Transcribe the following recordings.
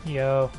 Yo.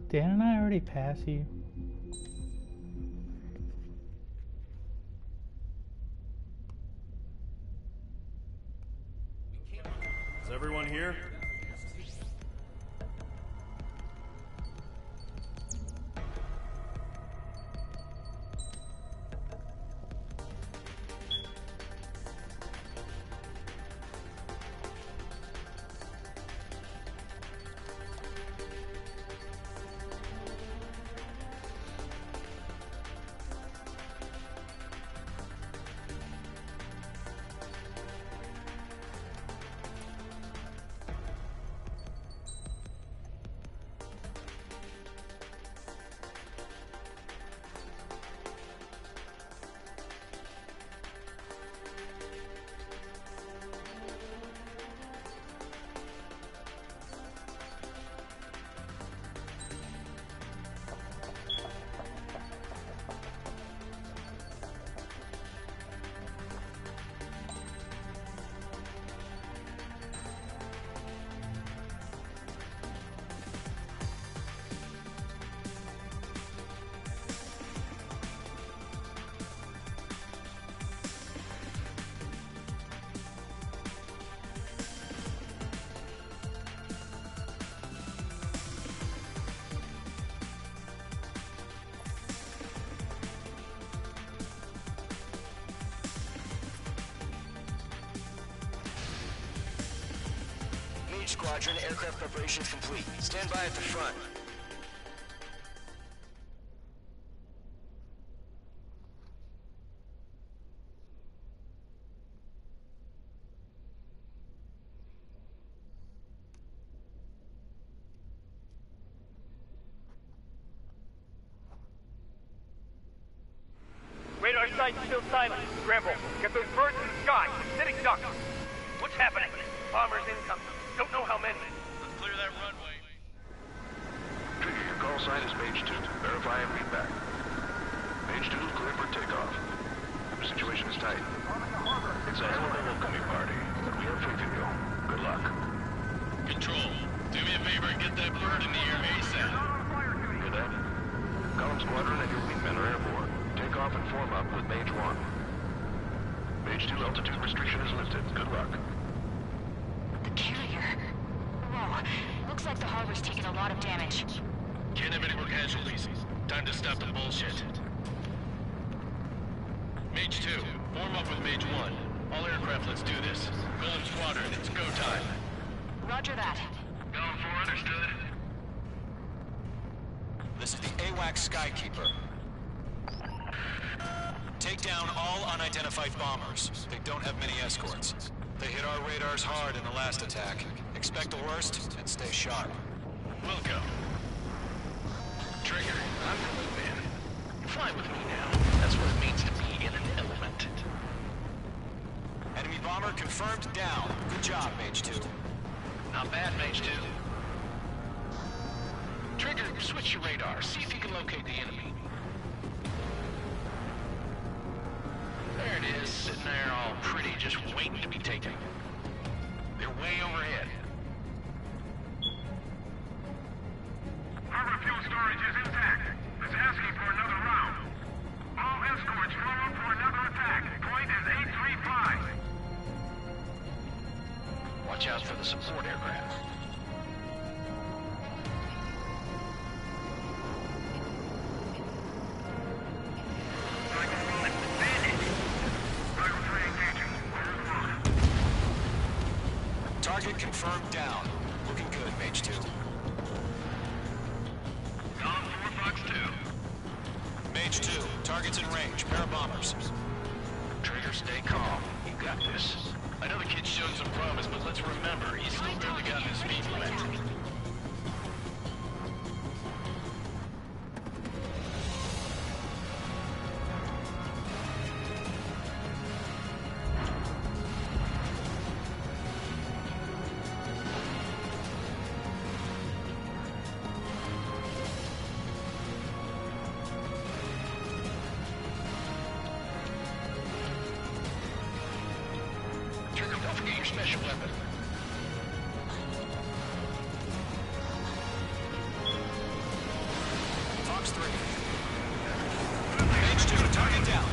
Didn't I already pass you? Is everyone here? Squadron, aircraft preparations complete. Stand by at the front. Radar site still silent. Scramble. Get those birds in the sky. Sitting ducks. What's happening? Bombers incoming. Don't know how many. Let's clear that runway. Trigger, your call sign is Mage 2. Verify and read back. Mage 2, clear for takeoff. The situation is tight. It's a hell of a welcoming party, but we have faith in you. Good luck. Control, do me a favor and get that bird in the air ASAP. Hear that? Column Squadron and your wingmen are airborne. Take off and form up with Mage 1. Mage 2 altitude restriction is lifted. Good luck. Carrier. Whoa. Looks like the harbor's taken a lot of damage. Can't have any more casualties. Time to stop the bullshit. Mage 2, form up with Mage 1. All aircraft, let's do this. Golem Squadron, it's go time. Roger that. Going for understood. This is the AWACS Skykeeper. Take down all unidentified bombers. They don't have many escorts. They hit our radars hard in the last attack. Expect the worst and stay sharp. We'll go. Trigger, I'm the wingman. Fly with me now. That's what it means to be in an element. Enemy bomber confirmed down. Good job, Mage 2. Not bad, Mage 2. Trigger, switch your radar. See if you can locate the enemy. There it is, sitting there all pretty, just waiting to be taken. They're way overhead. Harbor fuel storage is intact. It's asking for another round. All escorts form up for another attack. Point is 835. Watch out for the support aircraft. Target confirmed down. Looking good, Mage 2. Column 4, Fox 2. Mage 2, target's in range. Pair of bombers. Trigger, stay calm. You got this. I know the kid showed some promise, but let's remember, he's still barely got his feet wet. Trigger, don't forget your special weapon. Fox 3. Mage 2, target down.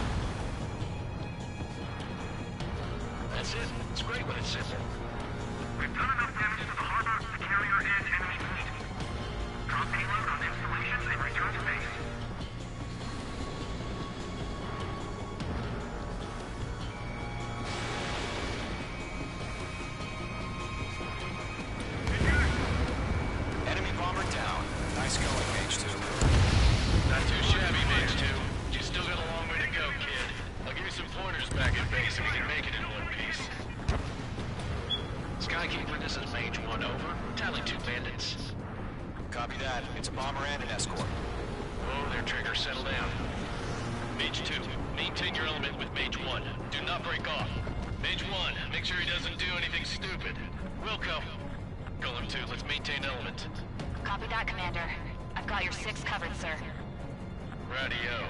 That's it. It's great when it's simple. We've done enough damage to the harbor, the carrier, and enemy fleet. Drop payload on installations and return to base. Enemy bomber down. Nice going, Mage 2. Not too shabby, Mage 2. You still got a long way to go, kid. I'll give you some pointers back at base so we can make it in one piece. Skykeeper, this is Mage 1, over. Tally 2 bandits. Copy that. It's a bomber and an escort. Whoa there, Trigger. Settle down. Mage 2, maintain your element with Mage 1. Do not break off. Mage 1, make sure he doesn't do anything stupid. Wilco. Golem 2, let's maintain element. Copy that, Commander. I've got your 6 covered, sir. Radio.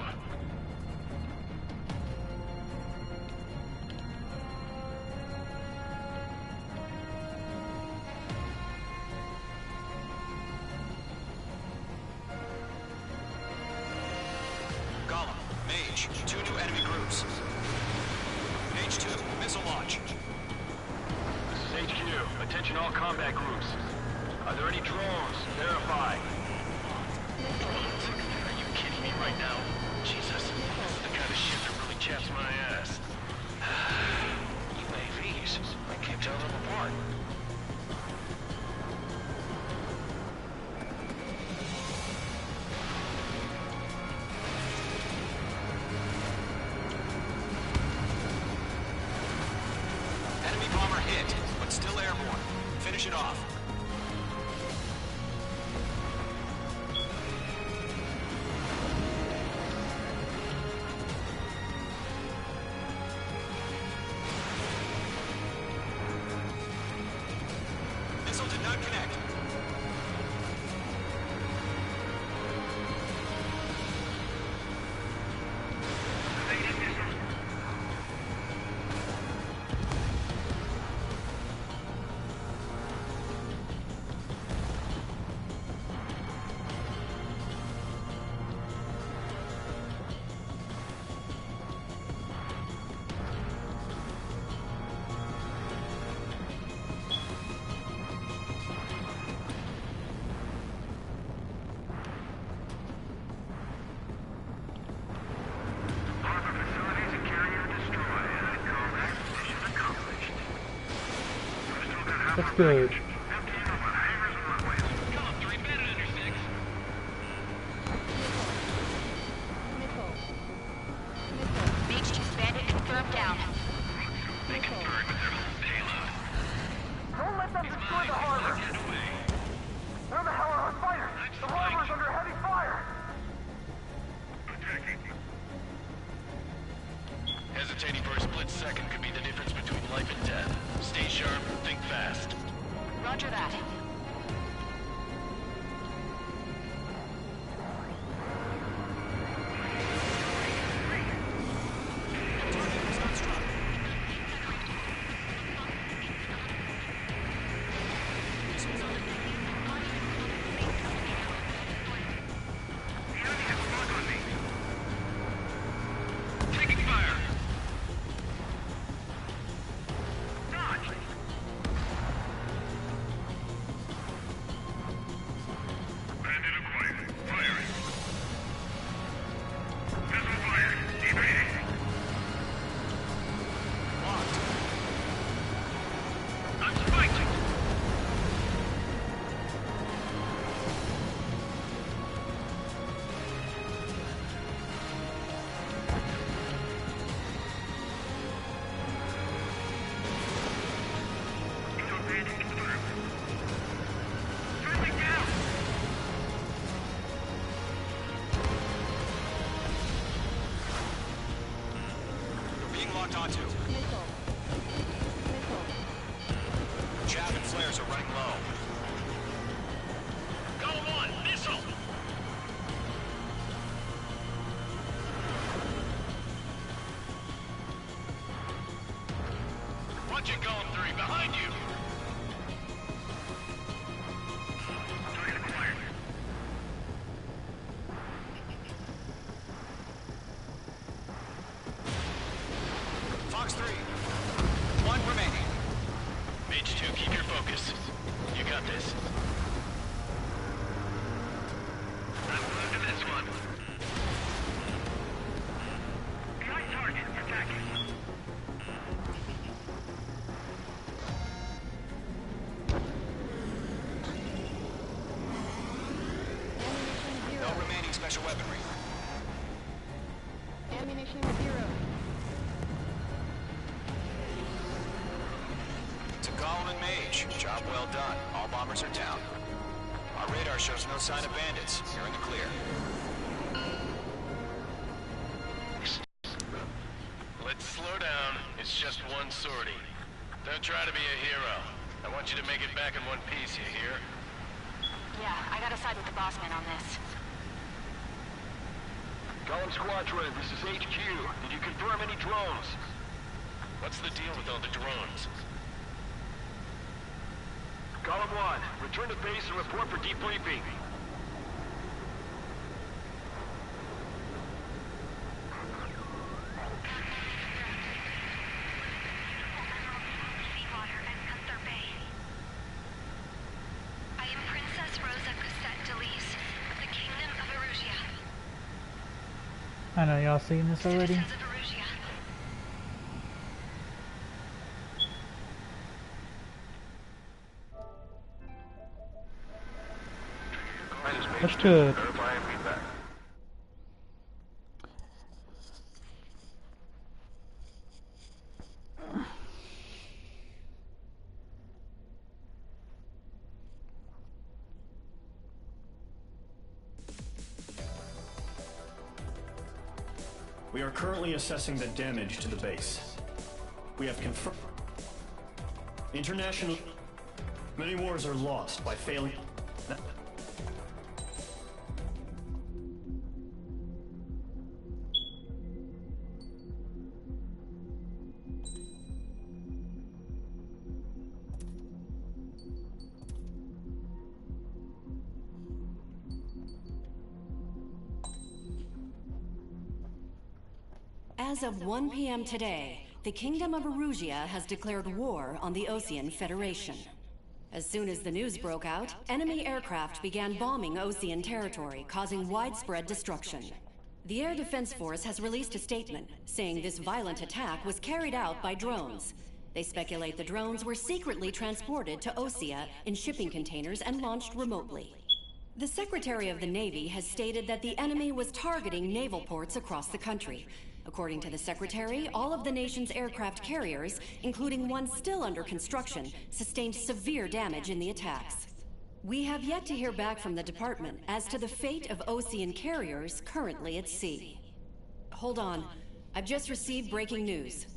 Golem, Mage, 2 new enemy groups. Mage 2, missile launch. This is HQ. Attention all combat groups. Are there any drones? Verify. Drones? Are you kidding me right now? Jesus. The kind of shit that really chaps my ass. UAVs. I can't tell them apart. Enemy bomber hit, but still airborne. Finish it off. Missile did not connect. Harbor facilities and carrier destroyed. I call that mission accomplished. We've still got half That's our good. package. Emptying them on hangars and runways. Golem 3, better under 6. Mage 2 bandit confirmed down. They can burn with their whole payload. Don't let them destroy the harbor. Get away. Where the hell are our fighters? The harbor's under heavy fire. Hesitating for a split second could be the difference between life and death. Stay sharp, think fast. flares are running low. Golem 1, missile! Watch it, Golem 3, behind you! Target acquired. Fox 3. One remaining. Mage 2, keep your focus. You got this. I'm glued to this one. Behind target, attacking. No remaining special weaponry. Ammunition 0. To Golem and Mage. Job well done. All bombers are down. Our radar shows no sign of bandits. You're in the clear. Let's slow down. It's just one sortie. Don't try to be a hero. I want you to make it back in one piece, you hear? Yeah, I gotta side with the boss man on this. Golem Squadron, this is HQ. Did you confirm any drones? What's the deal with all the drones? Golem 1, return to base and report for debriefing. I am Princess Rosa Cassette Delise of the Kingdom of Erusia. I know y'all seen this already. Citizens of Erusia. That's good. Verify and feedback. We are currently assessing the damage to the base. We have confirmed international. Many wars are lost by failing. As of 1 p.m. today, the Kingdom of Erusia has declared war on the Osean Federation. As soon as the news broke out, enemy aircraft began bombing Osean territory, causing widespread destruction. The Air Defense Force has released a statement saying this violent attack was carried out by drones. They speculate the drones were secretly transported to Osea in shipping containers and launched remotely. The Secretary of the Navy has stated that the enemy was targeting naval ports across the country. According to the Secretary, all of the nation's aircraft carriers, including one still under construction, sustained severe damage in the attacks. We have yet to hear back from the department as to the fate of Osean carriers currently at sea. Hold on. I've just received breaking news.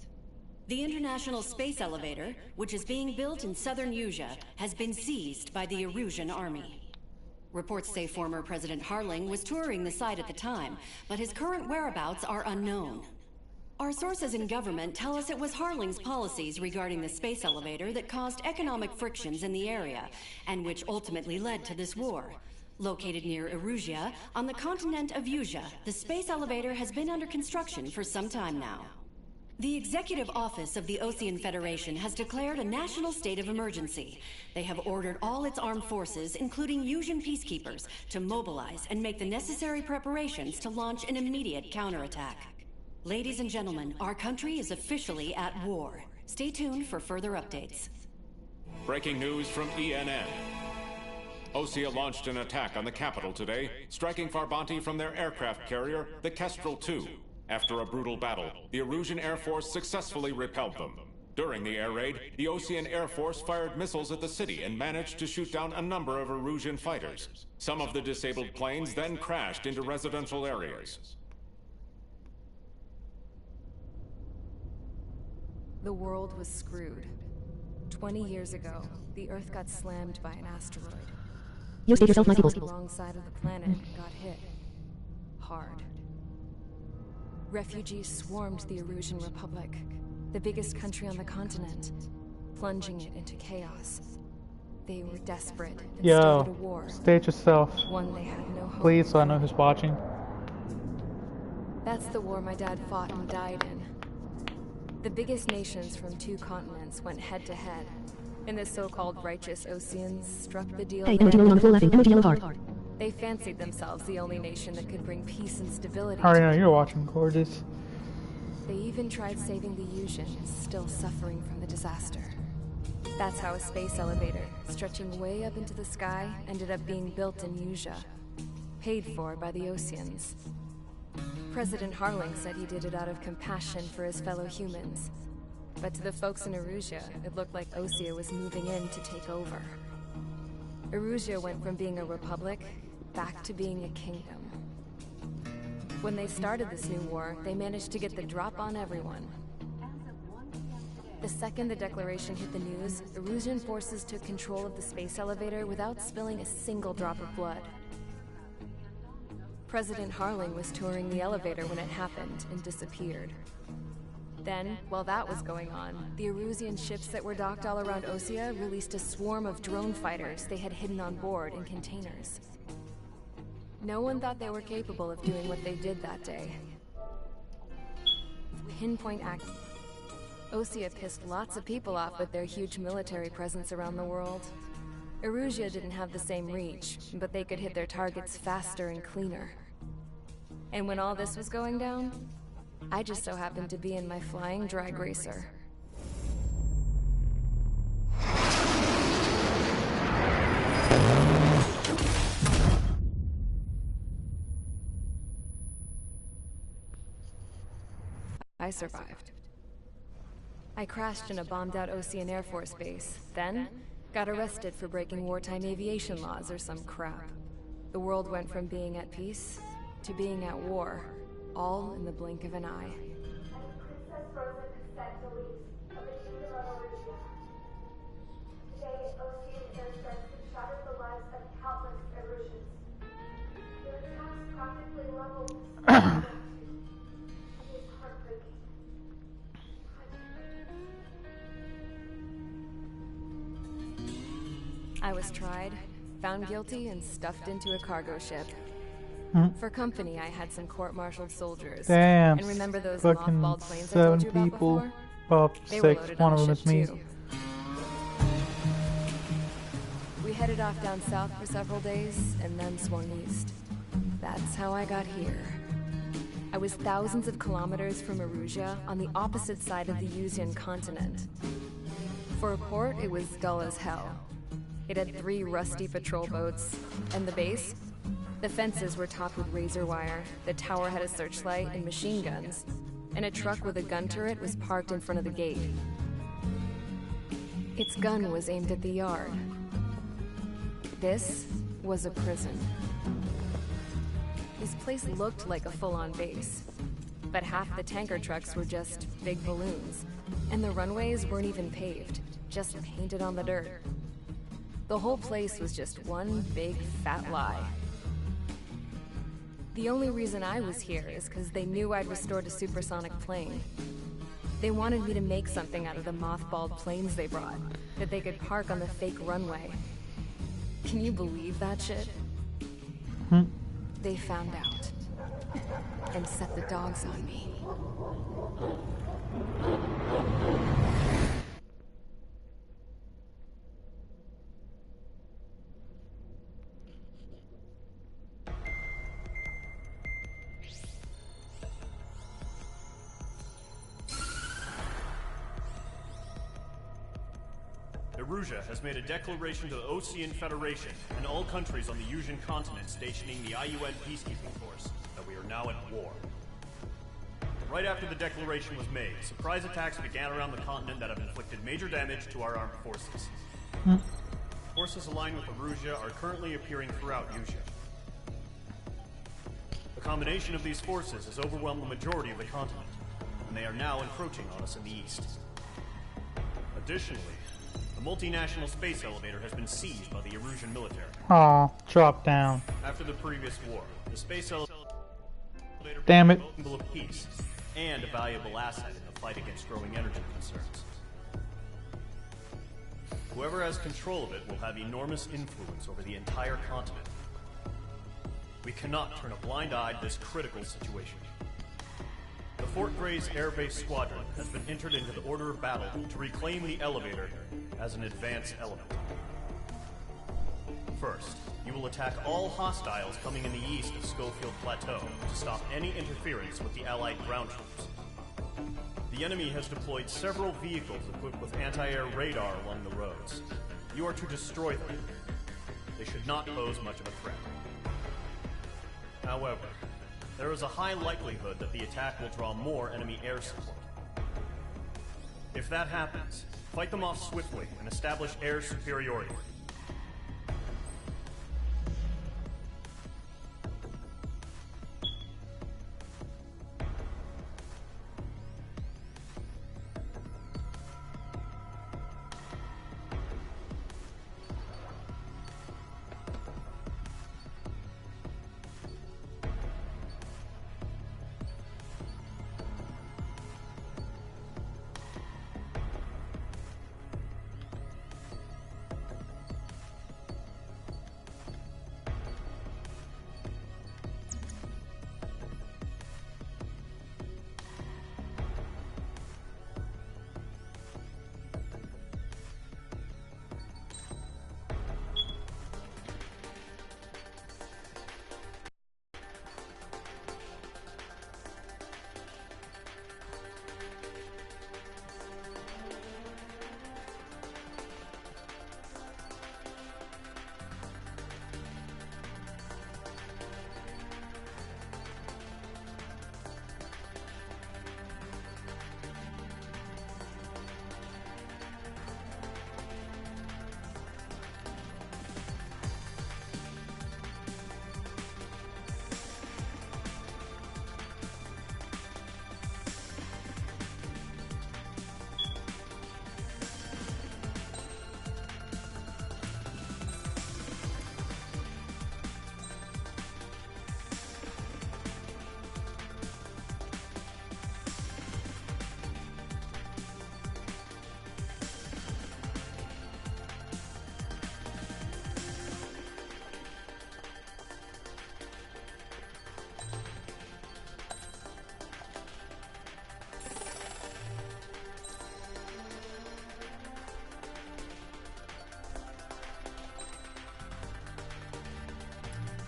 The International Space Elevator, which is being built in southern Usea, has been seized by the Erusian army. Reports say former President Harling was touring the site at the time, but his current whereabouts are unknown. Our sources in government tell us it was Harling's policies regarding the space elevator that caused economic frictions in the area, and which ultimately led to this war. Located near Erusia, on the continent of Usea, the space elevator has been under construction for some time now. The Executive Office of the Osean Federation has declared a national state of emergency. They have ordered all its armed forces, including Usian peacekeepers, to mobilize and make the necessary preparations to launch an immediate counterattack. Ladies and gentlemen, our country is officially at war. Stay tuned for further updates. Breaking news from ENN. Osea launched an attack on the capital today, striking Farbanti from their aircraft carrier, the Kestrel II. After a brutal battle, the Erusian Air Force successfully repelled them. During the air raid, the Osean Air Force fired missiles at the city and managed to shoot down a number of Erusian fighters. Some of the disabled planes then crashed into residential areas. The world was screwed. 20 years ago, the Earth got slammed by an asteroid. You state yourself, my On peoples. the wrong side of the planet and got hit. Hard. Refugees swarmed the Erusian Republic, the biggest country on the continent, plunging it into chaos. They were desperate and started a war. State yourself. One they had no hope. Please, so I know who's watching. That's the war my dad fought and died in. The biggest nations from 2 continents went head to head, and the so-called righteous Oseans struck the deal. Hey, emoji on the floor laughing. Emoji yellow heart. They fancied themselves the only nation that could bring peace and stability. I already know you're watching, gorgeous. They even tried saving the Yusians, still suffering from the disaster. That's how a space elevator, stretching way up into the sky, ended up being built in Yusia, paid for by the Oseans. President Harling said he did it out of compassion for his fellow humans. But to the folks in Erusia, it looked like Osea was moving in to take over. Erusia went from being a republic back to being a kingdom. When they started this new war, they managed to get the drop on everyone. The second the declaration hit the news, Erusian forces took control of the space elevator without spilling a single drop of blood. President Harling was touring the elevator when it happened and disappeared. Then, while that was going on, the Erusian ships that were docked all around Osea released a swarm of drone fighters they had hidden on board in containers. No one thought they were capable of doing what they did that day. Pinpoint act. Osea pissed lots of people off with their huge military presence around the world. Erusia didn't have the same reach, but they could hit their targets faster and cleaner. And when all this was going down, I just so happened to be in my flying drag racer. I survived. I crashed in a bombed-out Osean Air Force base, then got arrested for breaking wartime aviation laws or some crap. The world went from being at peace to being at war, all in the blink of an eye. Princess Rosa Cassette Delise of the Kingdom of Erusia. Today, Osean airstrikes have shattered the lives of countless Erusians. Their attacks practically leveled it is heartbreaking. I was tried, found guilty, and stuffed into a cargo ship. For company, I had some court-martialed soldiers. Damn, and remember those fucking mothballed planes 7 I told you about people. before? Well, They were 6. loaded One on of them a is ship, me. too. We headed off down south for several days, and then swung east. That's how I got here. I was thousands of kilometers from Erusia, on the opposite side of the Yusian continent. For a port, it was dull as hell. It had 3 rusty patrol boats, and the base? The fences were topped with razor wire, the tower had a searchlight and machine guns, and a truck with a gun turret was parked in front of the gate. Its gun was aimed at the yard. This was a prison. This place looked like a full-on base, but half the tanker trucks were just big balloons, and the runways weren't even paved, just painted on the dirt. The whole place was just one big fat lie. The only reason I was here is because they knew I'd restored a supersonic plane. They wanted me to make something out of the mothballed planes they brought, that they could park on the fake runway. Can you believe that shit? They found out, and set the dogs on me. Erusia has made a declaration to the Osean Federation and all countries on the Yusian continent stationing the IUN peacekeeping force that we are now at war. Right after the declaration was made, surprise attacks began around the continent that have inflicted major damage to our armed forces. Forces aligned with Erusia are currently appearing throughout Yusia. The combination of these forces has overwhelmed the majority of the continent, and they are now encroaching on us in the east. Additionally, The multinational space elevator has been seized by the Erusian military. Aw, drop down. After the previous war, the space elevator Damn it. became a symbol of peace and a valuable asset in the fight against growing energy concerns. Whoever has control of it will have enormous influence over the entire continent. We cannot turn a blind eye to this critical situation. The Fort Gray's Air Base Squadron has been entered into the order of battle to reclaim the elevator as an advance element. First, you will attack all hostiles coming in the east of Schofield Plateau to stop any interference with the Allied ground troops. The enemy has deployed several vehicles equipped with anti-air radar along the roads. You are to destroy them. They should not pose much of a threat. However, there is a high likelihood that the attack will draw more enemy air support. If that happens, fight them off swiftly and establish air superiority.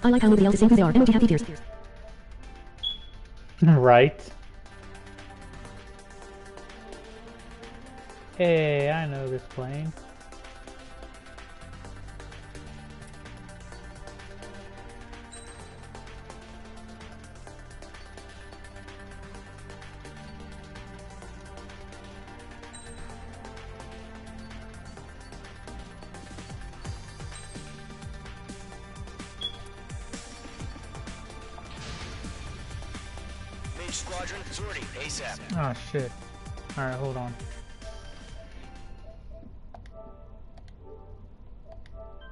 I like how nobody else is saying who they are. Emoji happy tears. Right. Hey, I know this plane. Squadron, sortie, ASAP. Oh shit. Alright, hold on.